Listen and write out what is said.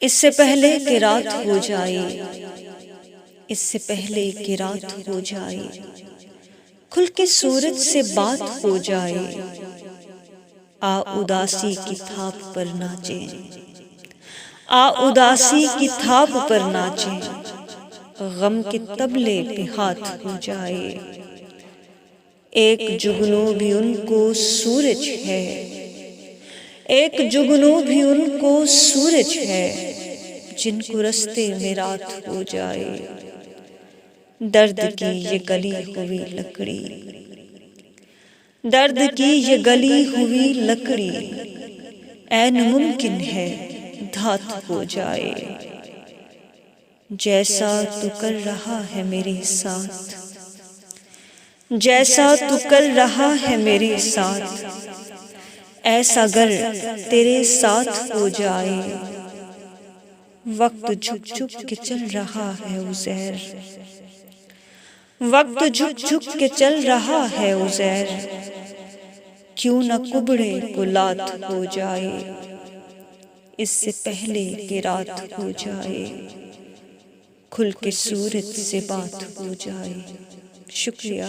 इससे पहले कि रात हो जाए, इससे पहले कि रात हो जाए, खुल के सूरज से बात हो जाए। आ उदासी की थाप पर नाचे, आ उदासी की थाप पर नाचे, गम के तबले पे हाथ हो जाए। एक जुगनू भी उनको सूरज है, एक जुगनू भी उनको सूरज है, जिनको रस्ते में रात हो जाए। दर्द की ये गली हुई लकड़ी, दर्द की ये गली हुई लकड़ी, ऐन मुमकिन है धात हो जाए। जैसा तू कर रहा है मेरे साथ, जैसा तू कर रहा है मेरे साथ, ऐसा अगर तेरे साथ हो जाए। वक्त झुक झुक के चल रहा है उज़ैर, वक्त झुक झुक के चल रहा है उज़ैर, क्यों न कुबड़े को लात हो जाए। इससे पहले कि रात हो जाए, खुल के सूरज से बात हो जाए। शुक्रिया।